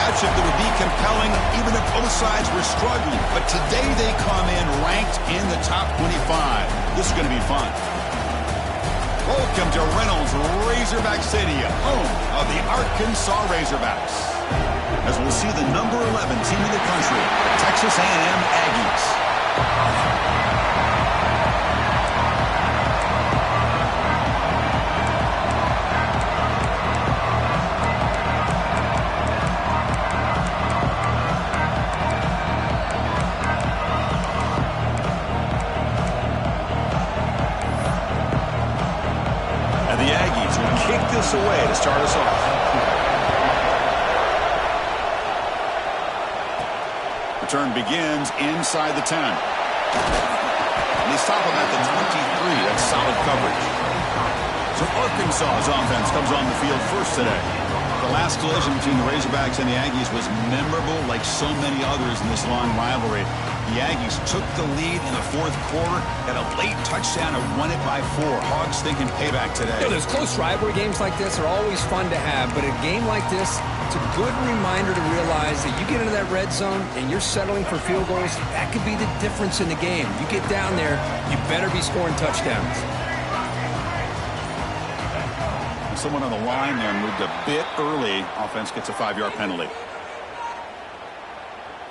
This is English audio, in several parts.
matchup that would be compelling even if both sides were struggling. But today they come in ranked in the top 25. This is going to be fun. Welcome to Reynolds Razorback Stadium, home of the Arkansas Razorbacks. As we'll see the number 11 team in the country, the Texas A&M Aggies. This away to start us off. Return begins inside the 10. And they stop him at the 23. That's solid coverage. So Arkansas's offense comes on the field first today. The last collision between the Razorbacks and the Aggies was memorable like so many others in this long rivalry. The Aggies took the lead in the fourth quarter, got a late touchdown and won it by 4. Hogs thinking payback today. You know, those close rivalry games like this are always fun to have, but a game like this, it's a good reminder to realize that you get into that red zone and you're settling for field goals, that could be the difference in the game. You get down there, you better be scoring touchdowns. Someone on the line there moved a bit early. Offense gets a 5-yard penalty.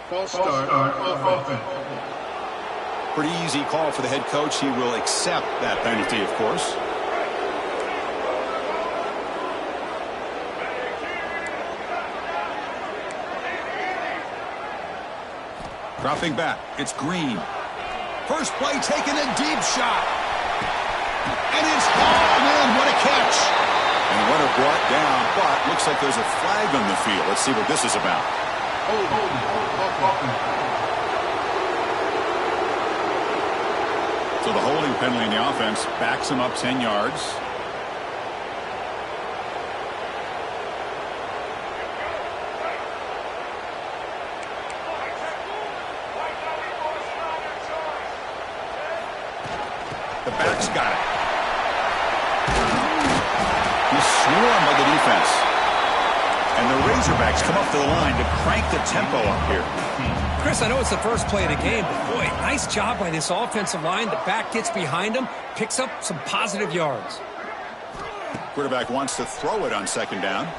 False start off offense. Pretty easy call for the head coach. He will accept that penalty, of course. Dropping back, it's Green. First play taking a deep shot. And it's hauled in. What a catch. And what a brought down, but looks like there's a flag on the field. Let's see what this is about. So the holding penalty in the offense backs him up 10 yards. The back's got it. He's swarmed by the defense. And the Razorbacks come up to the line to crank the tempo up here. Chris, I know it's the first play of the game, but boy, nice job by this offensive line. The back gets behind him, picks up some positive yards. Quarterback wants to throw it on second down.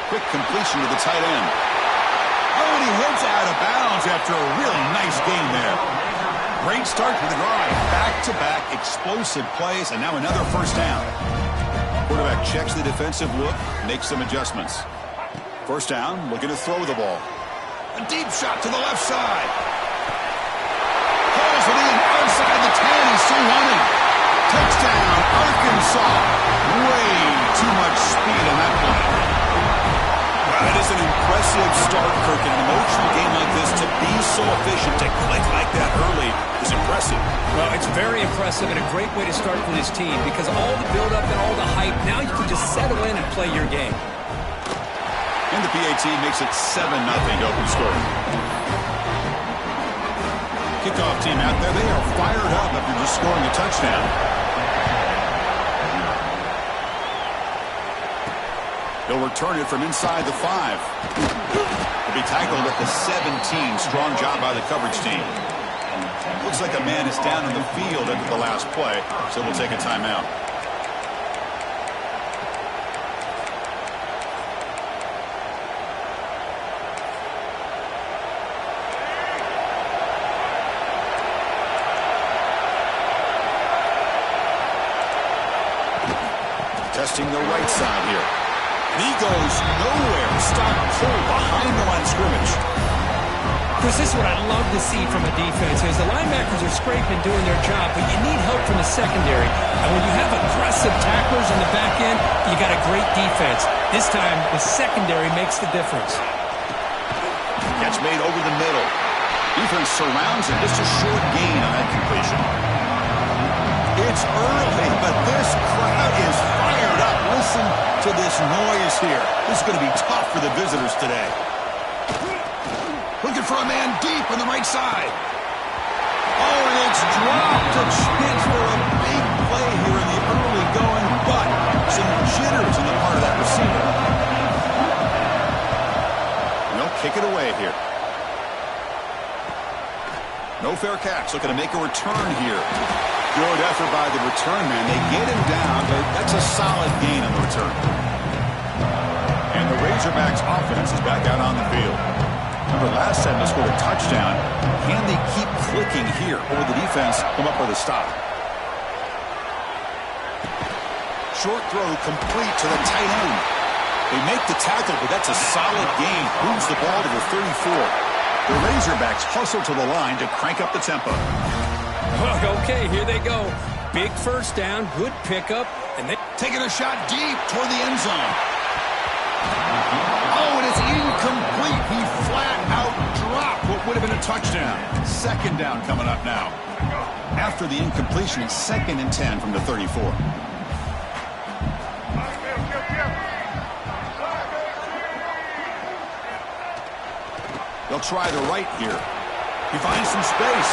Quick completion to the tight end. Oh, and he heads out of bounds after a really nice game there. Great start to the drive. Back-to-back explosive plays, and now another first down. Quarterback checks the defensive look, makes some adjustments. First down, looking to throw the ball. A deep shot to the left side. Pulls it in outside the 10. He's still running. Touchdown, Arkansas. Way too much speed on that play. Well, it is an impressive start, Kirk. In an emotional game like this, to be so efficient, to click like that early is impressive. Well, it's very impressive and a great way to start for this team because all the build-up and all the hype, now you can just settle in and play your game. And the PAT makes it 7-0 to open scoring. Kickoff team out there, they are fired up after just scoring a touchdown. They'll return it from inside the 5. Will be tackled at the 17. Strong job by the coverage team. Looks like a man is down in the field after the last play, so we'll take a timeout. Testing the right side here. And he goes nowhere. Stop pull behind the line of scrimmage. Chris, this is what I love to see from a defense is the linebackers are scraping, doing their job, but you need help from the secondary. And when you have aggressive tacklers on the back end, you got a great defense. This time, the secondary makes the difference. Catch made over the middle. Defense surrounds him. Just a short gain on that completion. It's early, but this crowd is fired up. Listen to this noise here. This is going to be tough for the visitors today. Looking for a man deep on the right side. Oh, and it's dropped. A chance for a big play here in the early going, but some jitters on the part of that receiver. it here. No fair catch. Looking to make a return here. Good effort by the return man. They get him down, but that's a solid gain on the return. And the Razorbacks offense is back out on the field. Remember, last time they scored a touchdown. Can they keep clicking here, or will the defense come up with a stop? Short throw complete to the tight end. They make the tackle, but that's a solid gain. Moves the ball to the 34. The Razorbacks hustle to the line to crank up the tempo. Okay, here they go. Big first down, good pickup, and they taking a shot deep toward the end zone. Oh, and it's incomplete. He flat out dropped what would have been a touchdown. Second down coming up now. After the incompletion, it's 2nd and 10 from the 34. They'll try the right here. He finds some space.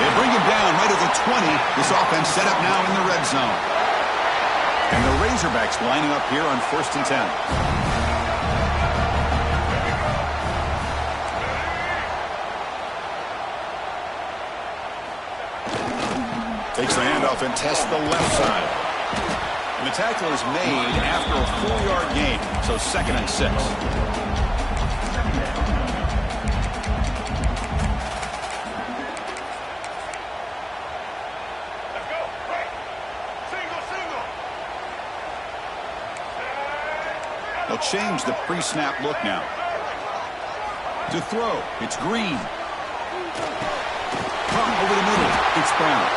They bring him down right at the 20. This offense set up now in the red zone. And the Razorbacks lining up here on 1st and 10. Takes the handoff and tests the left side. And the tackle is made after a 4-yard gain, so 2nd and 6. They'll change the pre-snap look now. To throw, it's Green. Over the middle, it's Brown.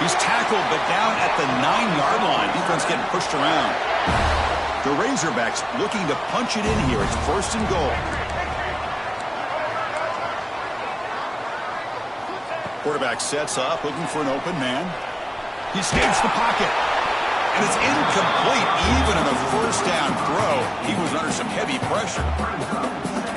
He's tackled, but down at the 9-yard line. Defense getting pushed around. The Razorbacks looking to punch it in here. It's 1st and goal. Quarterback sets up, looking for an open man. He escapes the pocket. And it's incomplete. Even on the 1st down throw, he was under some heavy pressure.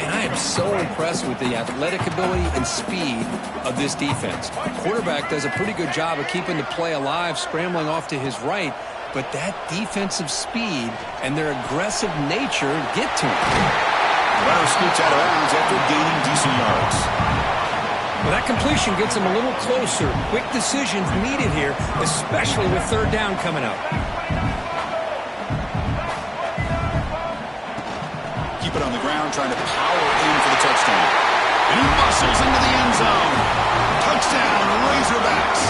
And I am so impressed with the athletic ability and speed of this defense. Quarterback does a pretty good job of keeping the play alive, scrambling off to his right, but that defensive speed and their aggressive nature get to him. Runner scoots out of bounds after gaining decent yards. Well, that completion gets him a little closer. Quick decisions needed here, especially with 3rd down coming up. Keep it on the ground, trying to power in for the touchdown. And he muscles into the end zone. Touchdown, Razorbacks.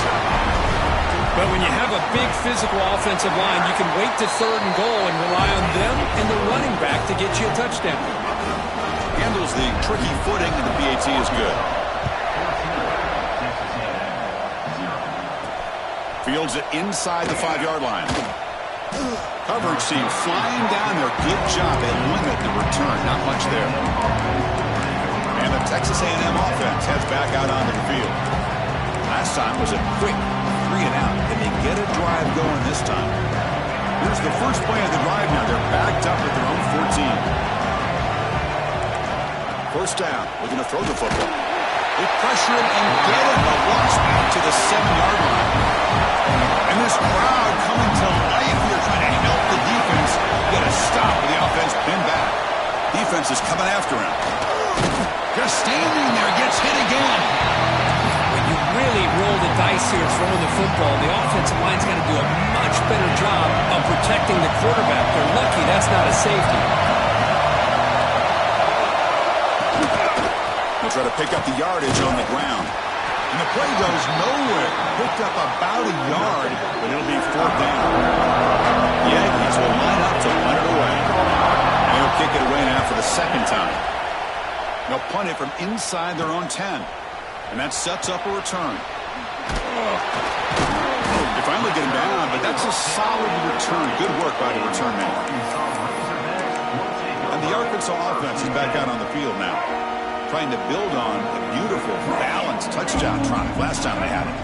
But when you have a big physical offensive line, you can wait to 3rd and goal and rely on them and the running back to get you a touchdown. Handles the tricky footing, and the PAT is good. Fields it inside the 5-yard line. Coverage team flying down there. Good job. They limit the return. Not much there. And the Texas A&M offense heads back out onto the field. Last time was a quick 3 and out. Can they get a drive going this time? Here's the first play of the drive now. They're backed up at their own 14. First down. Looking to throw the football. They pressure him and get him. A loss back to the 7-yard line. And this crowd coming to life here, trying to help the defense get a stop with the offense pinned back. Defense is coming after him. Just standing there, gets hit again. When you really roll the dice here throwing the football, the offensive line's got to do a much better job of protecting the quarterback. They're lucky that's not a safety. They'll try to pick up the yardage on the ground. And the play goes nowhere. Picked up about a yard, but it'll be 4th down. The Aggies will line up to punt it away. And they'll kick it away now for the 2nd time. They'll punt it from inside their own 10. And that sets up a return. They finally get him down, but that's a solid return. Good work by the return man. And the Arkansas offense is back out on the field now, trying to build on a beautiful, balanced touchdown drive last time they had it.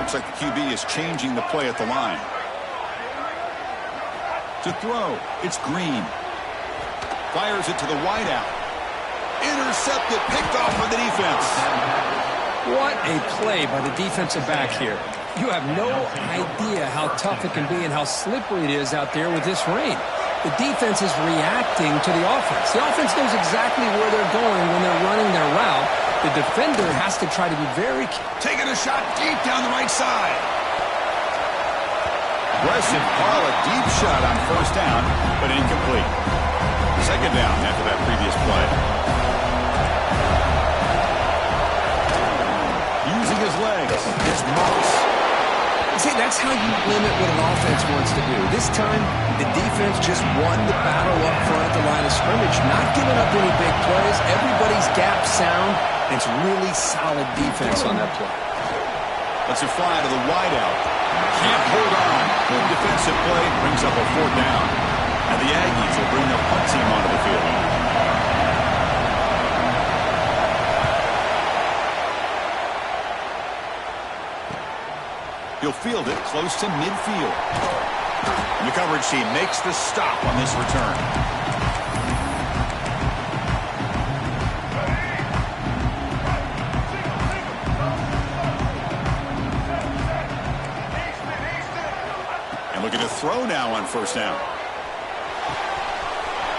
Looks like the QB is changing the play at the line. To throw, it's Green. Fires it to the wideout. Intercepted, picked off by the defense. What a play by the defensive back here. You have no idea how tough it can be and how slippery it is out there with this rain. The defense is reacting to the offense. The offense knows exactly where they're going when they're running their route. The defender has to try to be very careful. Taking a shot deep down the right side. Aggressive call, a deep shot on first down, but incomplete. Second down after that previous play. Using his legs, it's Moss. See, that's how you limit what an offense wants to do. This time, the defense just won the battle up front at the line of scrimmage, not giving up any big plays. Everybody's gap sound, and it's really solid defense on that play. Let's it fly to the wideout. Can't hold on. Good defensive play brings up a fourth down. And the Aggies will bring their punt team onto the field. He'll field it close to midfield. And the coverage team makes the stop on this return. And looking to throw now on first down.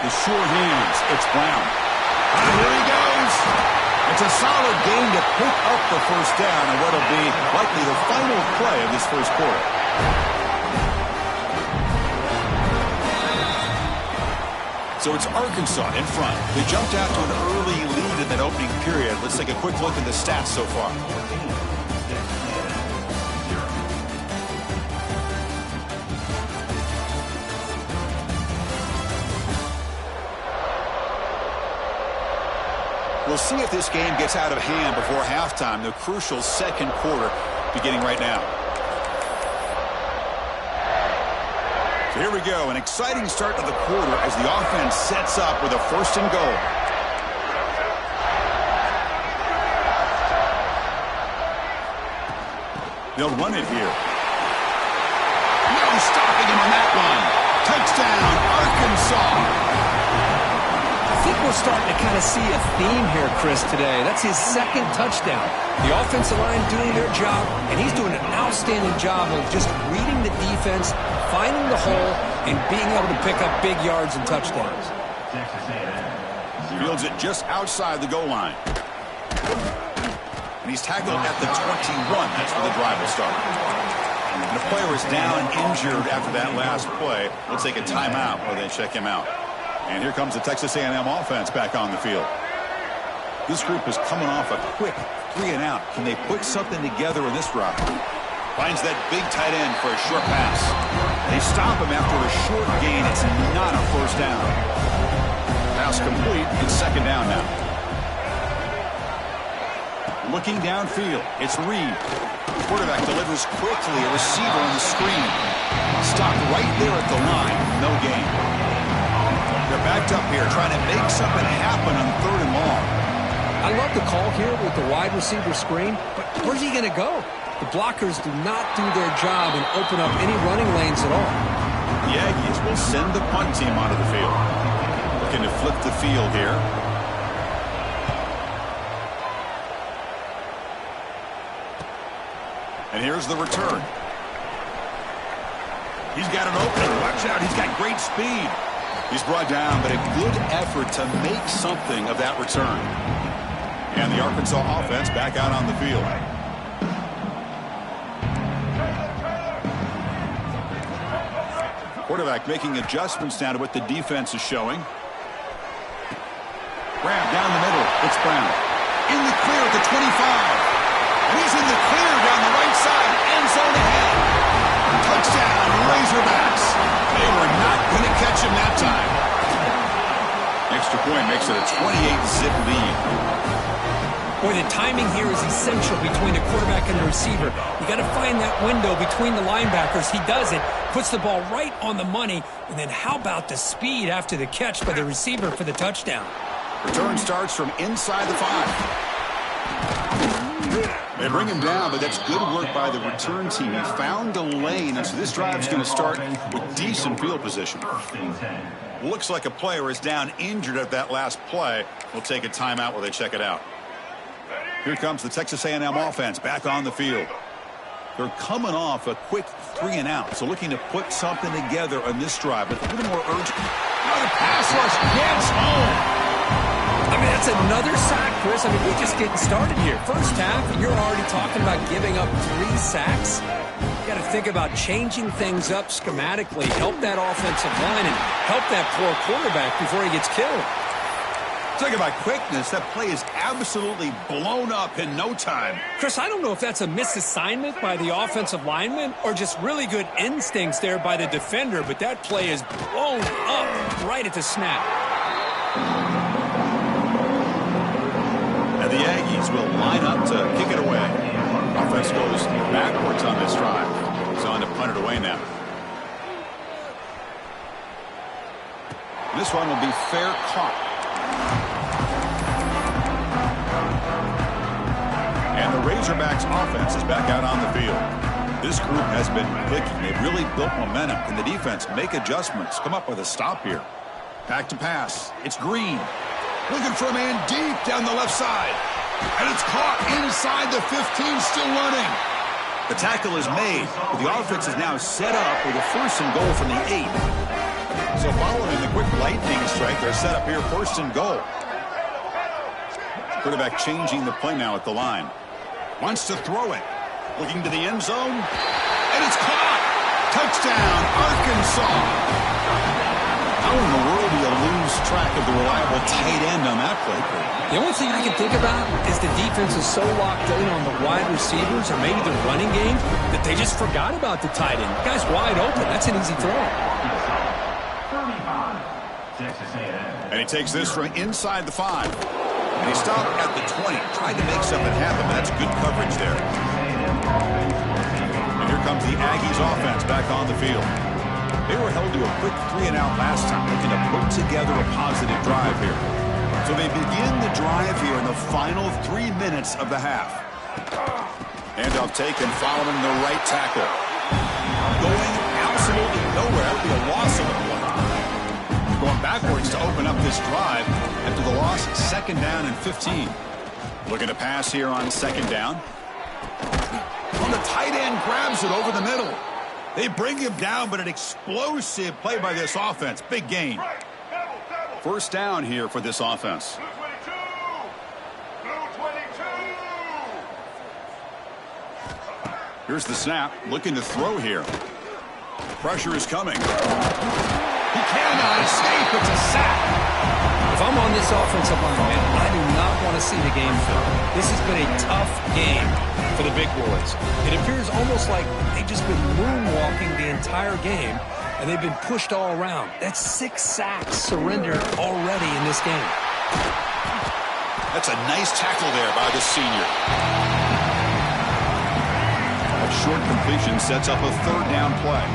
The short hands. It's Brown. And here he goes. It's a solid game to pick up the first down and what will be likely the final play of this first quarter. So it's Arkansas in front. They jumped out to an early lead in that opening period. Let's take a quick look at the stats so far. We'll see if this game gets out of hand before halftime, the crucial second quarter beginning right now. So here we go, an exciting start to the quarter as the offense sets up with a first and goal. They'll run it here. No stopping him on that one. Touchdown, Arkansas. I think we're starting to kind of see a theme here, Chris, today. That's his second touchdown. The offensive line doing their job, and he's doing an outstanding job of just reading the defense, finding the hole, and being able to pick up big yards and touchdowns. Fields it just outside the goal line. And he's tackled at the 21. That's where the drive will start. And the player is down injured after that last play. We'll take a timeout while they check him out. And here comes the Texas A&M offense back on the field. This group is coming off a quick 3 and out. Can they put something together in this drive? Finds that big tight end for a short pass. They stop him after a short gain. It's not a first down. Pass complete. It's second down now. Looking downfield. It's Reed. Quarterback delivers quickly. A receiver on the screen. Stopped right there at the line. No gain. They're backed up here trying to make something happen on third and long. I love the call here with the wide receiver screen, but where's he going to go? The blockers do not do their job and open up any running lanes at all. The Aggies will send the punt team onto the field. Looking to flip the field here. And here's the return. He's got an opening. Watch out. He's got great speed. He's brought down, but a good effort to make something of that return. And the Arkansas offense back out on the field. Quarterback making adjustments now to what the defense is showing. Grab down the middle. It's Brown. In the clear at the 25. And he's in the clear down the right side. End zone ahead. Touchdown, Razorbacks. They were not going to catch him that time. Extra point makes it a 28-zip lead. Boy, the timing here is essential between the quarterback and the receiver. You got to find that window between the linebackers. He does it, puts the ball right on the money, and then how about the speed after the catch by the receiver for the touchdown? Return starts from inside the 5. They bring him down, but that's good work by the return team. He found a lane, and so this drive is going to start with decent field position. Looks like a player is down injured at that last play. We'll take a timeout while they check it out. Here comes the Texas A&M offense back on the field. They're coming off a quick 3 and out. So looking to put something together on this drive with a little more urgency. Another pass rush gets home. I mean, that's another sack, Chris. I mean, we're just getting started here. First half, and you're already talking about giving up 3 sacks. You got to think about changing things up schematically, help that offensive line, and help that poor quarterback before he gets killed. Talking about quickness, that play is absolutely blown up in no time. Chris, I don't know if that's a misassignment by the offensive lineman or just really good instincts there by the defender, but that play is blown up right at the snap. And the Aggies will line up to kick it away. Offense goes backwards on this drive. He's on to punt it away now. This one will be fair caught. And the Razorbacks offense is back out on the field. This group has been clicking. They've really built momentum. Can the defense make adjustments? Come up with a stop here. Back to pass. It's Green. Looking for a man deep down the left side. And it's caught inside the 15, still running. The tackle is made, but the offense is now set up with a 1st and goal from the 8. So following the quick lightning strike, they're set up here 1st and goal. Quarterback changing the play now at the line. Wants to throw it. Looking to the end zone. And it's caught. Touchdown, Arkansas. How in the world do you lose track of the reliable tight end on that play? The only thing I can think about is the defense is so locked in on the wide receivers or maybe the running game that they just forgot about the tight end. The guy's wide open. That's an easy throw. And he takes this from inside the 5. And he stopped at the 20. Tried to make something happen. That's good coverage there. And here comes the Aggies offense back on the field. They were held to a quick 3 and out last time, looking to put together a positive drive here. So they begin the drive here in the final 3 minutes of the half. Handoff taken following the right tackle. Going absolutely nowhere. That would be a loss of a play. Going backwards to open up this drive after the loss, 2nd down and 15. Looking to pass here on 2nd down. On the tight end, grabs it over the middle. They bring him down, but an explosive play by this offense. Big gain. 1st down here for this offense. Here's the snap. Looking to throw here. Pressure is coming. He cannot escape. It's a sack. If I'm on this offensive line, man, I do not want to see the game film. This has been a tough game for the big boys. It appears almost like they've just been moonwalking the entire game, and they've been pushed all around. That's 6 sacks surrendered already in this game. That's a nice tackle there by the senior. A short completion sets up a 3rd down play.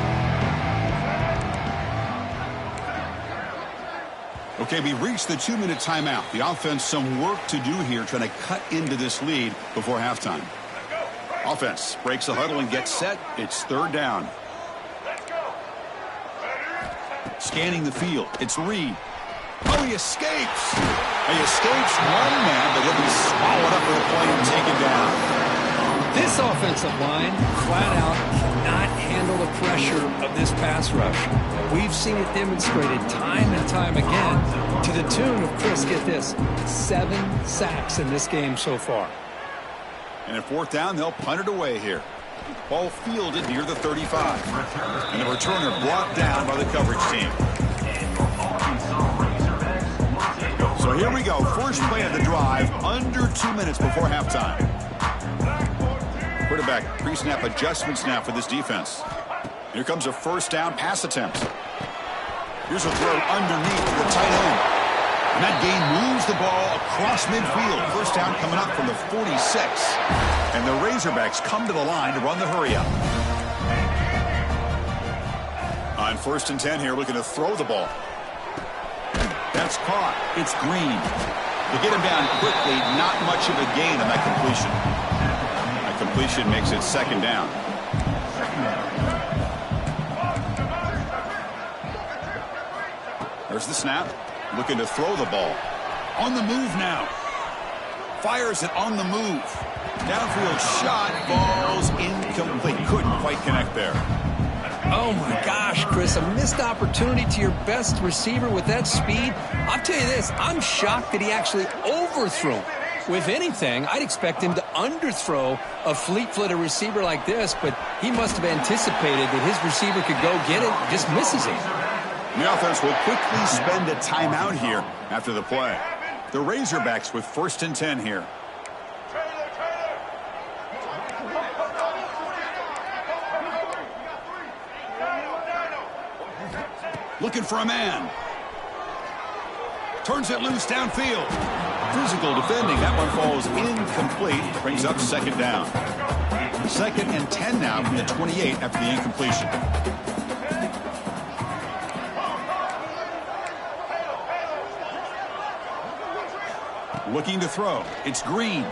Okay, we reached the 2-minute timeout. The offense, some work to do here, trying to cut into this lead before halftime. Offense breaks the huddle and gets set. It's 3rd down. Scanning the field. It's Reed. Oh, he escapes. He escapes one man, but he'll be swallowed up with a play and taken down. This offensive line, flat out, cannot handle the pressure of this pass rush. We've seen it demonstrated time and time again to the tune of, Chris, get this, 7 sacks in this game so far. And at 4th down, they'll punt it away here. Ball fielded near the 35. And the returner brought down by the coverage team. So here we go. First play of the drive, under 2 minutes before halftime. Quarterback pre-snap adjustments now for this defense. Here comes a 1st down pass attempt. Here's a throw underneath the tight end. And that gain moves the ball across midfield. 1st down coming up from the 46. And the Razorbacks come to the line to run the hurry-up. On 1st and 10 here, looking to throw the ball. That's caught. It's Green. To get him down quickly, not much of a gain on that completion. That completion makes it 2nd down. There's the snap. Looking to throw the ball. On the move now. Fires it on the move. Downfield shot. Falls incomplete. Couldn't quite connect there. Oh, my gosh, Chris, a missed opportunity to your best receiver with that speed. I'll tell you this, I'm shocked that he actually overthrew him. If anything, I'd expect him to underthrow a fleet-footed receiver like this, but he must have anticipated that his receiver could go get it, just misses it. The offense will quickly spend a timeout here after the play. The Razorbacks with 1st and 10 here. Looking for a man. Turns it loose downfield. Physical defending. That one falls incomplete. Brings up 2nd down. 2nd and 10 now from the 28 after the incompletion. Looking to throw. It's Green.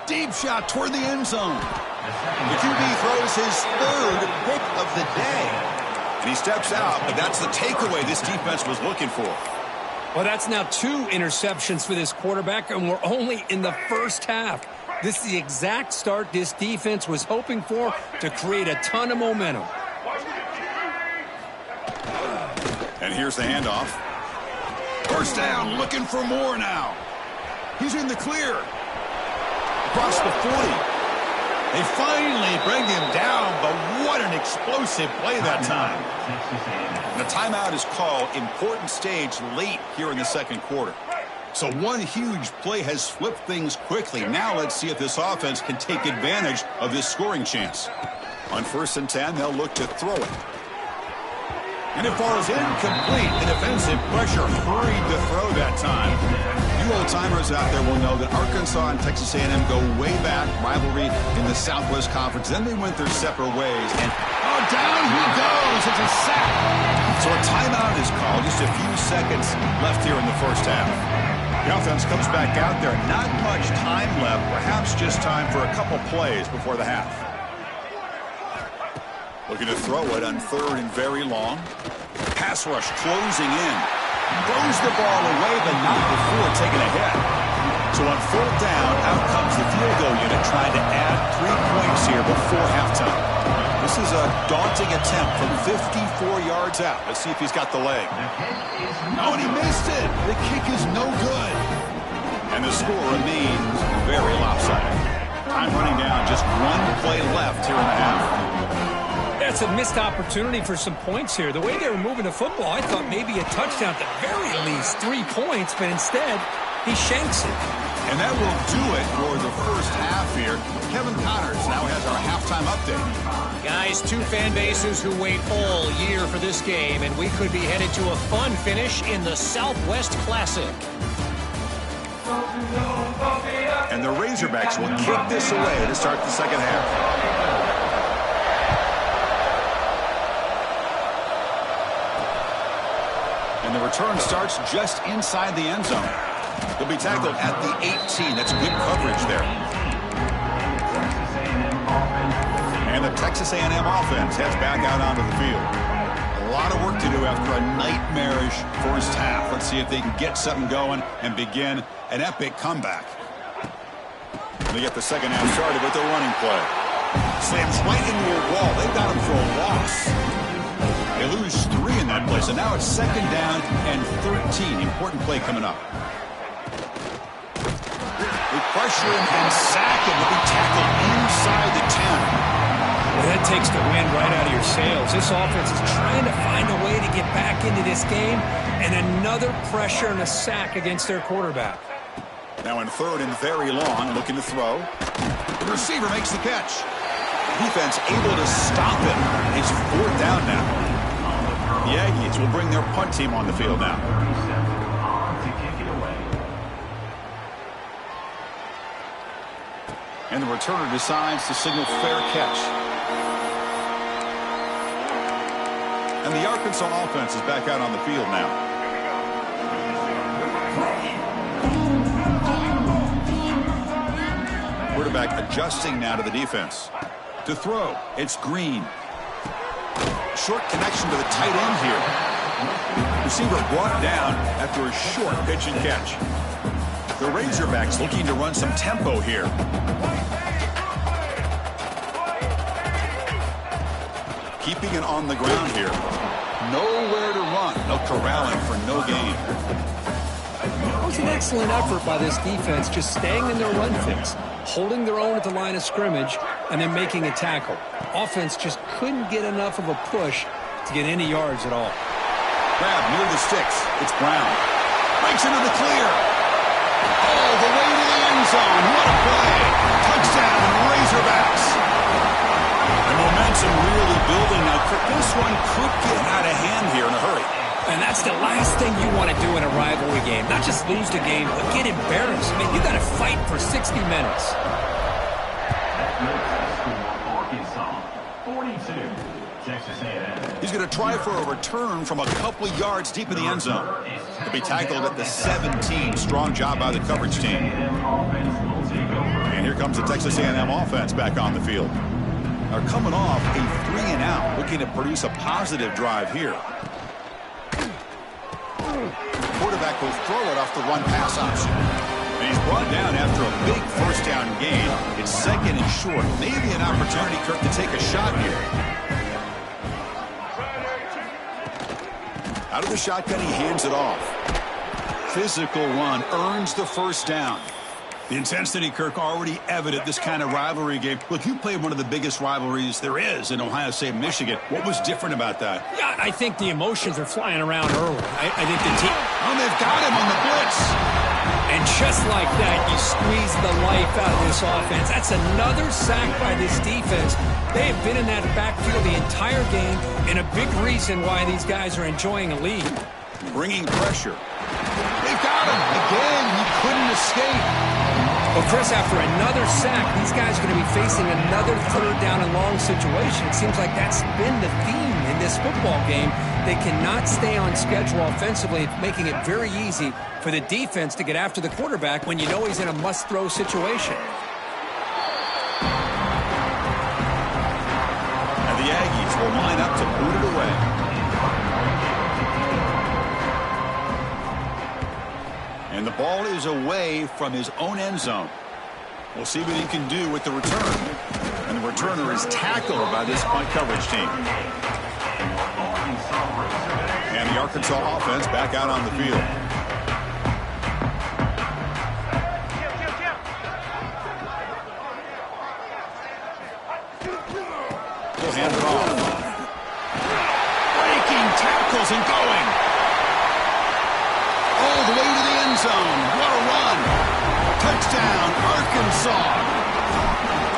Deep shot toward the end zone. The QB throws his 3rd pick of the day. And he steps out, but that's the takeaway this defense was looking for. Well, that's now 2 interceptions for this quarterback, and we're only in the first half. This is the exact start this defense was hoping for to create a ton of momentum. And here's the handoff. 1st down, looking for more now. He's in the clear. Across the 40. They finally bring him down, but what an explosive play that time. And the timeout is called. Important stage late here in the 2nd quarter. So one huge play has flipped things quickly. Now let's see if this offense can take advantage of this scoring chance. On 1st and 10, they'll look to throw it. And it falls incomplete. The defensive pressure hurried to throw that time. You old-timers out there will know that Arkansas and Texas A&M go way back, rivalry in the Southwest Conference. Then they went their separate ways. And, oh, down he goes. It's a sack. So a timeout is called. Just a few seconds left here in the first half. The offense comes back out there. Not much time left. Perhaps just time for a couple plays before the half. Looking to throw it on 3rd and very long. Pass rush closing in. Throws the ball away, but not before taking a hit. So on 4th down, out comes the field goal unit trying to add 3 points here before halftime. This is a daunting attempt from 54 yards out. Let's see if he's got the leg. Oh, and he missed it. The kick is no good. And the score remains very lopsided. Time running down, just 1 play left here in the half. That's a missed opportunity for some points here. The way they were moving the football, I thought maybe a touchdown at the very least, 3 points, but instead, he shanks it. And that will do it for the first half here. Kevin Connors now has our halftime update. Guys, 2 fan bases who wait all year for this game, and we could be headed to a fun finish in the Southwest Classic. And the Razorbacks will kick this away to start the 2nd half. And the return starts just inside the end zone. He'll be tackled at the 18. That's good coverage there. And the Texas A&M offense heads back out onto the field. A lot of work to do after a nightmarish first half. Let's see if they can get something going and begin an epic comeback. They get the 2nd half started with their running play. Slams right into a wall. They've got him for a loss. They lose 3 in that play, so now it's 2nd down and 13. Important play coming up. They pressure him and sack him. He'll be tackled inside the 10. Well, that takes the wind right out of your sails. This offense is trying to find a way to get back into this game, and another pressure and a sack against their quarterback. Now in 3rd and very long, looking to throw. The receiver makes the catch. Defense able to stop him. It's 4th down now. The Aggies will bring their punt team on the field now. And the returner decides to signal fair catch. And the Arkansas offense is back out on the field now. Quarterback adjusting now to the defense. To throw, it's Green. Short connection to the tight end here. Receiver brought down after a short pitch and catch. The Razorbacks looking to run some tempo here. keeping it on the ground here. Nowhere to run. No corralling for no gain. It was an excellent effort by this defense, just staying in their run fix, holding their own at the line of scrimmage, and then making a tackle. Offense just couldn't get enough of a push to get any yards at all. Grab near the sticks. It's Brown. Breaks into the clear. All the way to the end zone. What a play. Touchdown, Razorbacks. The momentum really building now. This one could get out of hand here in a hurry. And that's the last thing you want to do in a rivalry game. Not just lose the game, but get embarrassed. I mean, you got to fight for 60 minutes. He's going to try for a return from a couple yards deep in the end zone. He'll be tackled at the 17. Strong job by the coverage team. And here comes the Texas A&M offense back on the field. They're coming off a 3-and-out, looking to produce a positive drive here. Quarterback will throw it off the run-pass option. And he's brought down after a big first down gain. It's second and short. Maybe an opportunity, Kirk, to take a shot here. Out of the shotgun, he hands it off. Physical run earns the first down. The intensity, Kirk, already evident this kind of rivalry game. Look, you played one of the biggest rivalries there is in Ohio State, Michigan. What was different about that? Yeah, I think the emotions are flying around early. I think the team... Oh, they've got him on the blitz. And just like that, you squeeze the life out of this offense. That's another sack by this defense. They have been in that backfield the entire game, and a big reason why these guys are enjoying a lead. Bringing pressure. They've got him. Again, he couldn't escape. Well, Chris, after another sack, these guys are going to be facing another third down and long situation. It seems like that's been the theme in this football game. They cannot stay on schedule offensively, making it very easy for the defense to get after the quarterback when you know he's in a must-throw situation. And the Aggies will line up to boot it away. And the ball is away from his own end zone. We'll see what he can do with the return. And the returner is tackled by this punt coverage team. And the Arkansas offense back out on the field. He'll hand it off. Breaking tackles and going. All the way to the end zone. What a run. Touchdown, Arkansas.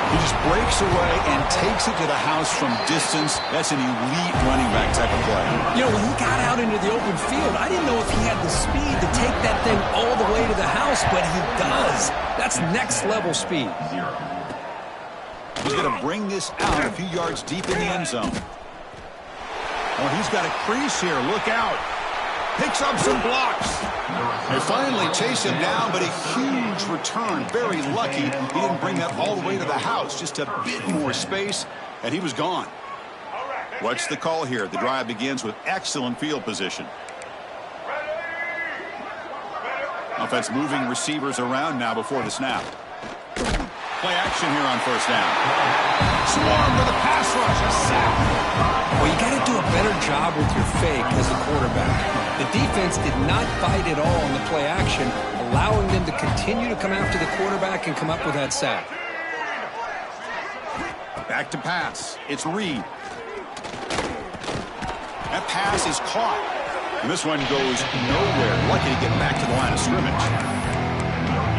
He just breaks away and takes it to the house from distance. That's an elite running back type of play. You know, when he got out into the open field, I didn't know if he had the speed to take that thing all the way to the house, but he does. That's next-level speed. He's going to bring this out a few yards deep in the end zone. Oh, he's got a crease here. Look out. Picks up some blocks. They finally chase him down, but a huge return. Very lucky he didn't bring that all the way to the house. Just a bit more space, and he was gone. What's the call here? The drive begins with excellent field position. Offense moving receivers around now before the snap. Play action here on first down. Swarm with a pass rush, a sack. Well, you got to do a better job with your fake as a quarterback. The defense did not bite at all on the play action, allowing them to continue to come after the quarterback and come up with that sack. Back to pass. It's Reed. That pass is caught. And this one goes nowhere. Lucky to get back to the line of scrimmage.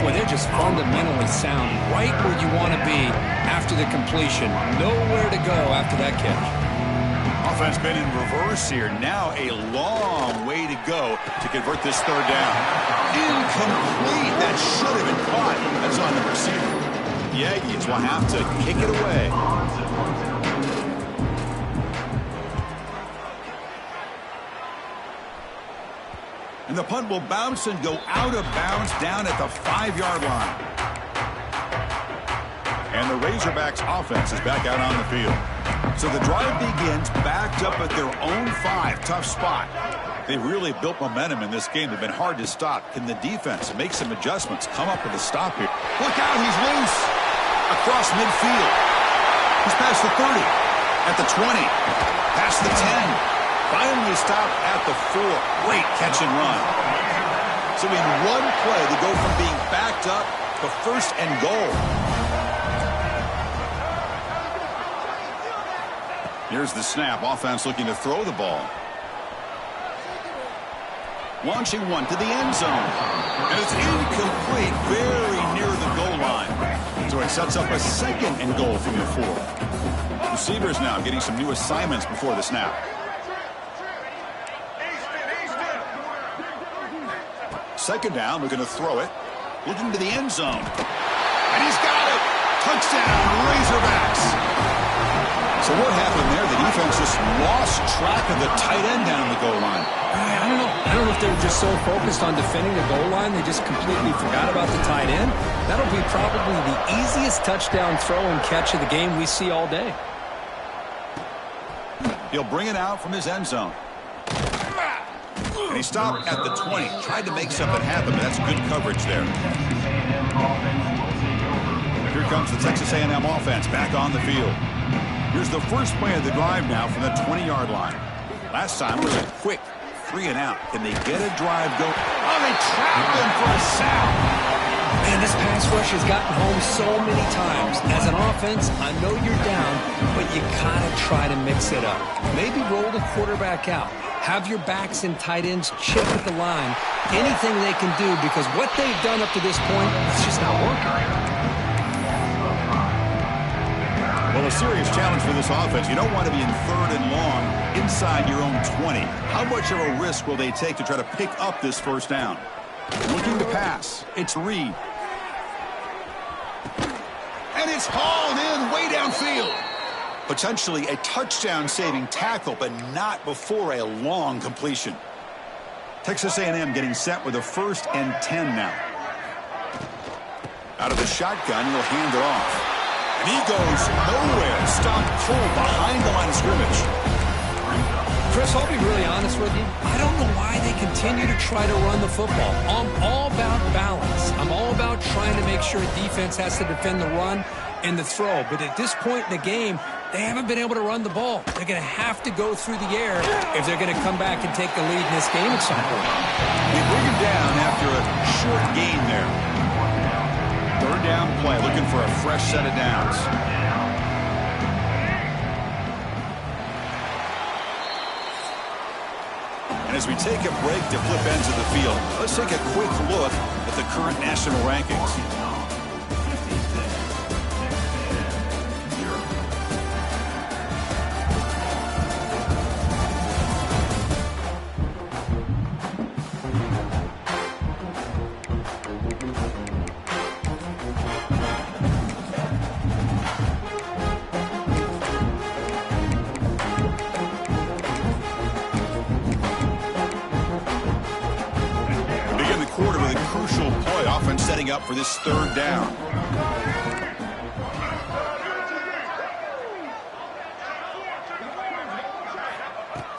Boy, they're just fundamentally sound, right where you want to be after the completion. Nowhere to go after that catch. Offense been in reverse here. Now a long way to go to convert this third down. Incomplete. That should have been caught. That's on the receiver. The Aggies will have to kick it away. And the punt will bounce and go out of bounds down at the 5-yard line. And the Razorbacks offense is back out on the field. So the drive begins backed up at their own 5. Tough spot. They really built momentum in this game. They've been hard to stop. Can the defense make some adjustments? Come up with a stop here. Look out, he's loose. Across midfield. He's past the 30. At the 20. Past the 10. Finally stopped at the 4. Great catch and run. So in one play, they go from being backed up to first and goal. Here's the snap. Offense looking to throw the ball. Launching one to the end zone. And it's incomplete, very near the goal line. So it sets up a second and goal from the 4. Receivers now getting some new assignments before the snap. Second down, we're going to throw it. Looking to the end zone. And he's got it. Touchdown, Razorbacks. So what happened there? The defense just lost track of the tight end down the goal line. I don't know if they were just so focused on defending the goal line they just completely forgot about the tight end. That'll be probably the easiest touchdown throw and catch of the game we see all day. He'll bring it out from his end zone. And he stopped at the 20. Tried to make something happen, but that's good coverage there. Here comes the Texas A&M offense back on the field. Here's the first play of the drive now from the 20-yard line. Last time it was a quick 3 and out. Can they get a drive going? Oh, they trapped him for a sack. Man, this pass rush has gotten home so many times. As an offense, I know you're down, but you gotta try to mix it up. Maybe roll the quarterback out. Have your backs and tight ends chip at the line. Anything they can do, because what they've done up to this point, it's just not working. Well, a serious challenge for this offense. You don't want to be in third and long inside your own 20. How much of a risk will they take to try to pick up this first down? Looking to pass. It's Reed. And it's hauled in way downfield. Potentially a touchdown-saving tackle, but not before a long completion. Texas A&M getting set with a 1st and 10 now. Out of the shotgun, he'll hand it off. And he goes nowhere. Stop full behind the line of scrimmage. Chris, I'll be really honest with you. I don't know why they continue to try to run the football. I'm all about balance. I'm all about trying to make sure defense has to defend the run and the throw. But at this point in the game, they haven't been able to run the ball. They're going to have to go through the air if they're going to come back and take the lead in this game at some point. They bring him down after a short gain there. Third down play, looking for a fresh set of downs. And as we take a break to flip ends of the field, let's take a quick look at the current national rankings. Setting up for this third down.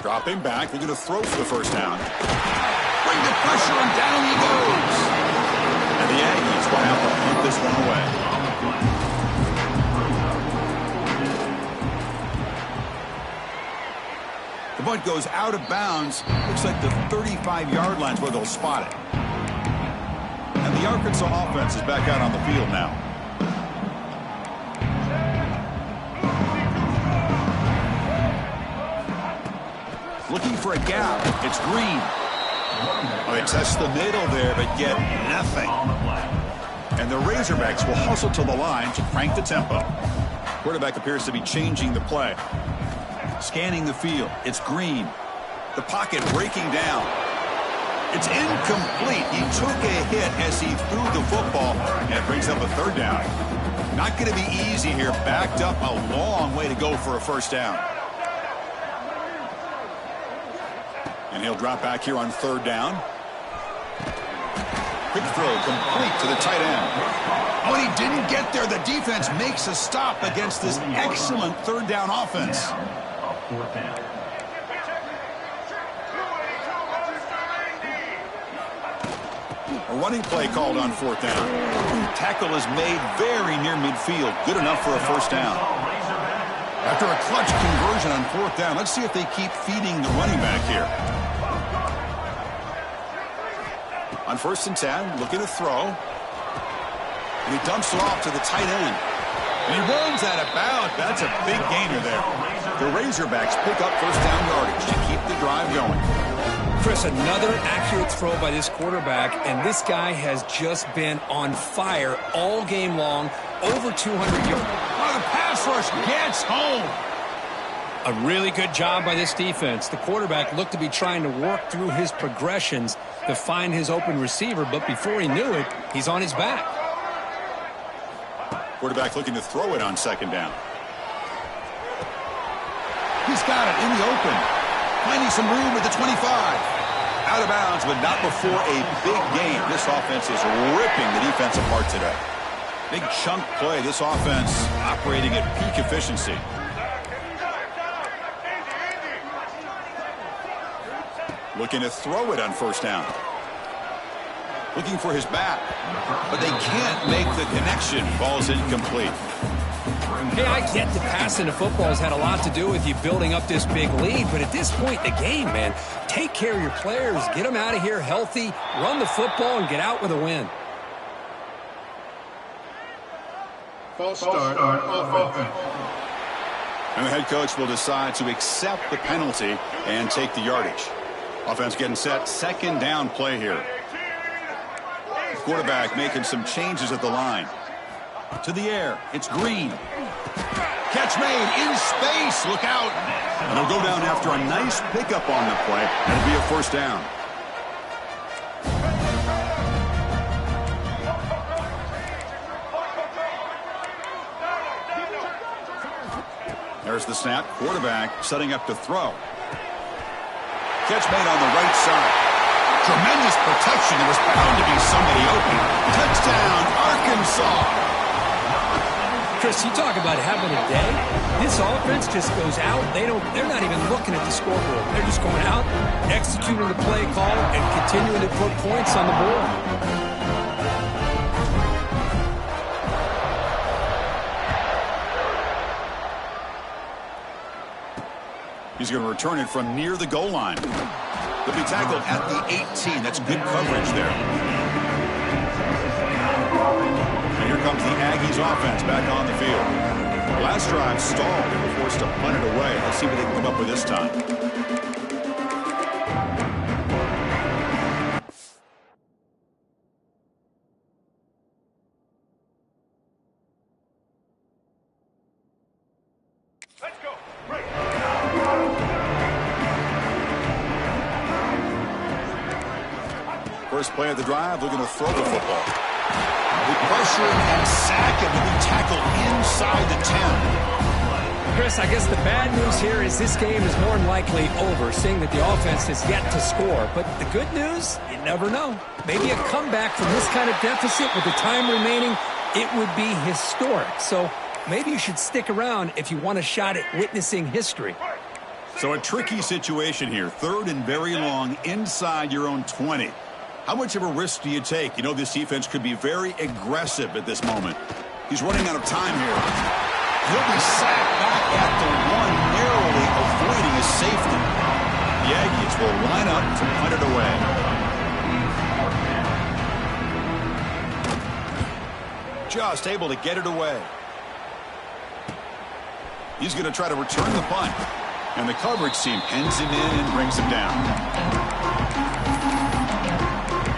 Dropping back, looking to throw for the first down. Bring the pressure and down he goes. And the Aggies will have to punt this one away. The punt goes out of bounds. Looks like the 35-yard line's where they'll spot it. And the Arkansas offense is back out on the field now. Looking for a gap. It's Green. Oh, they test the middle there, but get nothing. And the Razorbacks will hustle to the line to crank the tempo. Quarterback appears to be changing the play. Scanning the field. It's Green. The pocket breaking down. It's incomplete. He took a hit as he threw the football, and it brings up a third down. Not going to be easy here. Backed up a long way to go for a first down. And he'll drop back here on third down. Quick throw complete to the tight end. Oh, he didn't get there. The defense makes a stop against this excellent third down offense. A running play called on fourth down. Tackle is made very near midfield. Good enough for a first down. After a clutch conversion on 4th down, let's see if they keep feeding the running back here. On 1st and 10, looking to throw. And he dumps it off to the tight end. And he runs out of bounds. That's a big gainer there. The Razorbacks pick up 1st down yardage to keep the drive going. Chris, another accurate throw by this quarterback, and this guy has just been on fire all game long, over 200 yards. Oh, the pass rush gets home. A really good job by this defense. The quarterback looked to be trying to work through his progressions to find his open receiver, but before he knew it, he's on his back. Quarterback looking to throw it on 2nd down. He's got it in the open. Finding some room at the 25. Out of bounds, but not before a big game. This offense is ripping the defense apart today. Big chunk play. This offense operating at peak efficiency. Looking to throw it on 1st down. Looking for his back. But they can't make the connection. Ball's incomplete. Hey, I get the passing of football has had a lot to do with you building up this big lead, but at this point in the game, man, take care of your players, get them out of here healthy, run the football, and get out with a win. False start on offense. And the head coach will decide to accept the penalty and take the yardage. Offense getting set. 2nd down play here. Quarterback making some changes at the line. To the air. It's Green. Catch made in space. Look out. And he'll go down after a nice pickup on the play. That'll be a 1st down. There's the snap. Quarterback setting up to throw. Catch made on the right side. Tremendous protection. There was bound to be somebody open. Touchdown, Arkansas. Chris, you talk about having a day. This offense just goes out. They're not even looking at the scoreboard. They're just going out, executing the play call, and continuing to put points on the board. He's going to return it from near the goal line. They'll be tackled at the 18. That's good coverage there. And here comes the Aggies offense back on the field. Last drive stalled. They were forced to punt it away. Let's see what they can come up with this time. Let's go. Break. First play of the drive, looking to throw the football. They pressure him and sack him to be tackled inside the 10. Chris, I guess the bad news here is this game is more than likely over, seeing that the offense has yet to score. But the good news, you never know. Maybe a comeback from this kind of deficit with the time remaining, it would be historic. So maybe you should stick around if you want a shot at witnessing history. So a tricky situation here. 3rd and very long inside your own 20. How much of a risk do you take? You know, this defense could be very aggressive at this moment. He's running out of time here. He'll be sacked back at the 1, narrowly avoiding his safety. The Aggies will line up to punt it away. Just able to get it away. He's going to try to return the punt. And the coverage team pens him in and brings him down.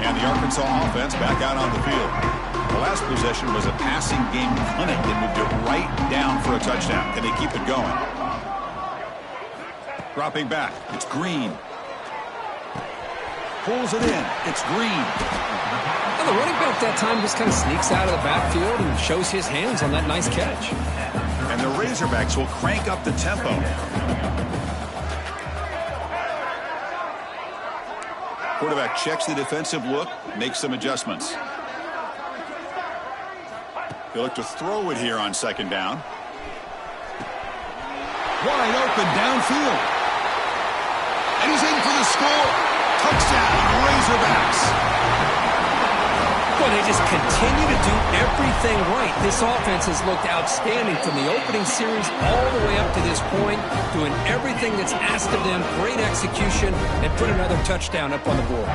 And the Arkansas offense back out on the field. The last possession was a passing game clinic. They moved it right down for a touchdown. Can they keep it going? Dropping back. It's Green. Pulls it in. It's Green. Well, the running back that time just kind of sneaks out of the backfield and shows his hands on that nice catch. And the Razorbacks will crank up the tempo. Quarterback checks the defensive look, makes some adjustments. He'll look to throw it here on 2nd down. Wide open downfield. And he's in for the score. Touchdown, Razorbacks. Boy, they just continue to do everything right. This offense has looked outstanding from the opening series all the way up to this point, doing everything that's asked of them, great execution, and put another touchdown up on the board.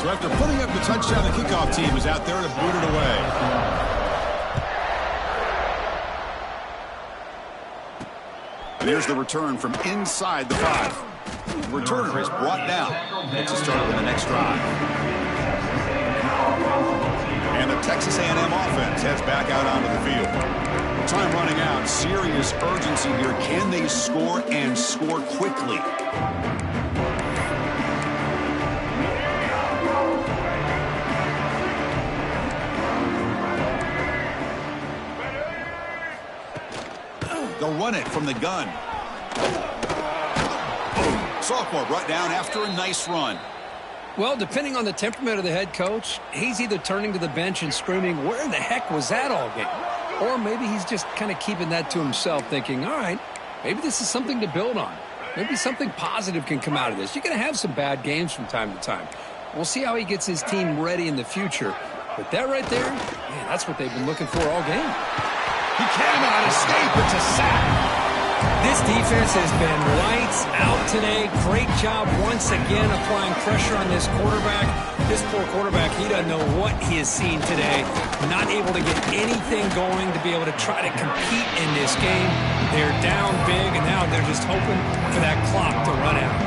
So after putting up the touchdown, the kickoff team is out there to boot it away. Here's the return from inside the 5. The returner is brought down. It's a start on the next drive. And the Texas A&M offense heads back out onto the field. Time running out. Serious urgency here. Can they score and score quickly? They'll run it from the gun. Sophomore brought down after a nice run. Well, depending on the temperament of the head coach, he's either turning to the bench and screaming, where in the heck was that all game? Or maybe he's just kind of keeping that to himself, thinking, all right, maybe this is something to build on. Maybe something positive can come out of this. You're going to have some bad games from time to time. We'll see how he gets his team ready in the future. But that right there, man, that's what they've been looking for all game. He cannot escape. It's a sack. This defense has been lights out today. Great job once again applying pressure on this quarterback. This poor quarterback, he doesn't know what he has seen today. Not able to get anything going to be able to try to compete in this game. They're down big, and now they're just hoping for that clock to run out.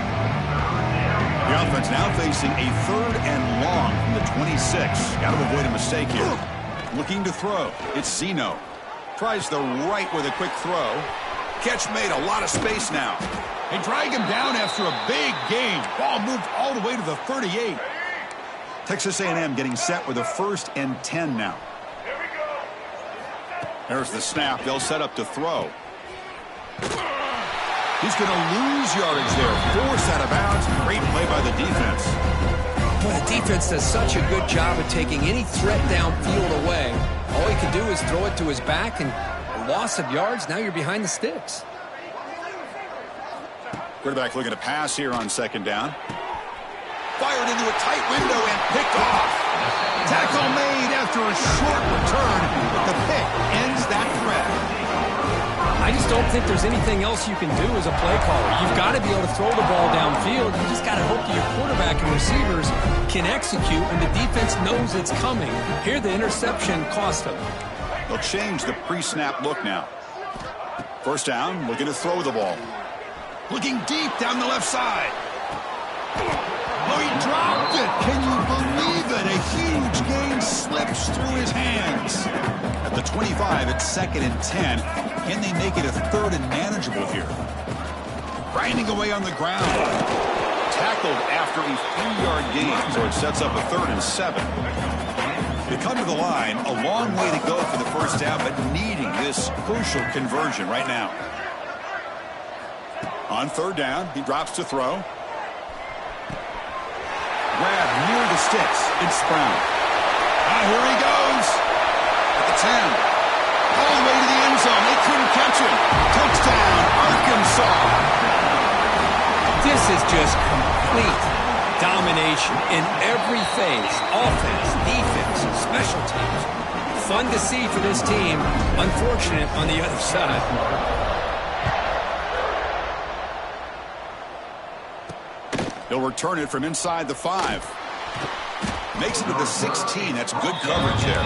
The offense now facing a 3rd and long from the 26. Got to avoid a mistake here. Looking to throw. It's Zeno. Tries the right with a quick throw. Catch made, a lot of space now. They drag him down after a big game. Ball moved all the way to the 38. Texas A&M getting set with a 1st and 10 now. There's the snap. They'll set up to throw. He's going to lose yardage there. Forced out of bounds. Great play by the defense. Well, the defense does such a good job of taking any threat downfield away. All he can do is throw it to his back, and a loss of yards, now you're behind the sticks. Quarterback looking to pass here on 2nd down. Fired into a tight window and picked off. Tackle made after a short return, but the pick ends that threat. I just don't think there's anything else you can do as a play caller. You've got to be able to throw the ball downfield. You just got to hope that your quarterback and receivers can execute, and the defense knows it's coming. Here, the interception cost them. They'll change the pre-snap look now. 1st down, looking to throw the ball. Looking deep down the left side. Oh, he dropped it. Can you believe it? A huge gain slips through his hands. At the 25, it's 2nd and 10. Can they make it a 3rd and manageable here? Grinding away on the ground. Tackled after a 3-yard gain, so it sets up a 3rd and 7. They come to the line, a long way to go for the 1st down, but needing this crucial conversion right now. On 3rd down, he drops to throw. Grab near the sticks. It's Brown. Here he goes. At the 10. All the way to the end zone. They couldn't catch him. Touchdown, Arkansas. This is just complete domination in every phase. Offense, defense, special teams. Fun to see for this team. Unfortunate on the other side. They'll return it from inside the 5. Makes it to the 16. That's good coverage there.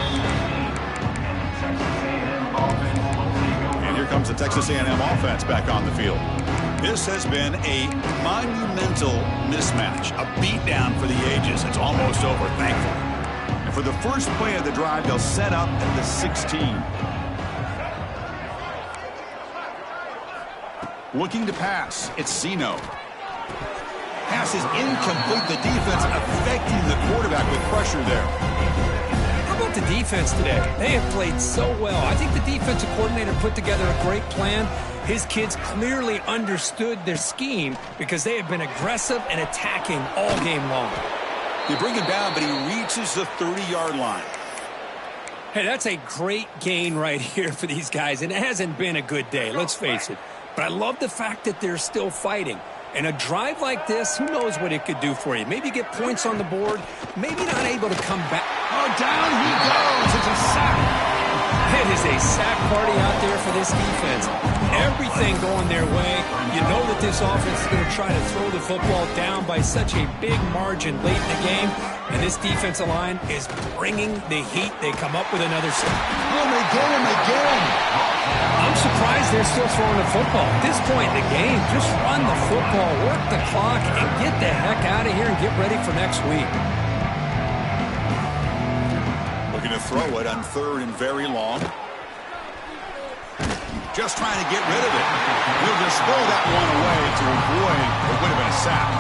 And here comes the Texas A&M offense back on the field. This has been a monumental mismatch, a beatdown for the ages. It's almost over, thankfully. And for the first play of the drive, they'll set up at the 16. Looking to pass, it's Zeno. Pass is incomplete. The defense affecting the quarterback with pressure there. How about the defense today? They have played so well. I think the defensive coordinator put together a great plan. His kids clearly understood their scheme because they have been aggressive and attacking all game long. They bring him down, but he reaches the 30-yard line. Hey, that's a great gain right here for these guys, and it hasn't been a good day, let's face it. But I love the fact that they're still fighting. And a drive like this, who knows what it could do for you. Maybe get points on the board, maybe not able to come back. Oh, down he goes. It's a sack. It is a sack party out there for this defense. Everything going their way. You know that this offense is going to try to throw the football down by such a big margin late in the game. And this defensive line is bringing the heat. They come up with another sack. Oh, they get him again. I'm surprised they're still throwing the football. At this point in the game, just run the football, work the clock, and get the heck out of here and get ready for next week. Looking to throw it on 3rd and very long. Just trying to get rid of it. He'll just throw that one away to avoid what would have been a sack.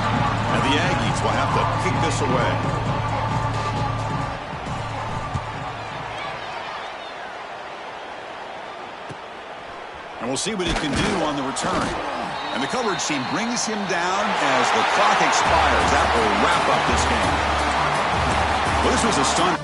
And the Aggies will have to kick this away. And we'll see what he can do on the return. And the coverage team brings him down as the clock expires. That will wrap up this game. Well, this was a stunt.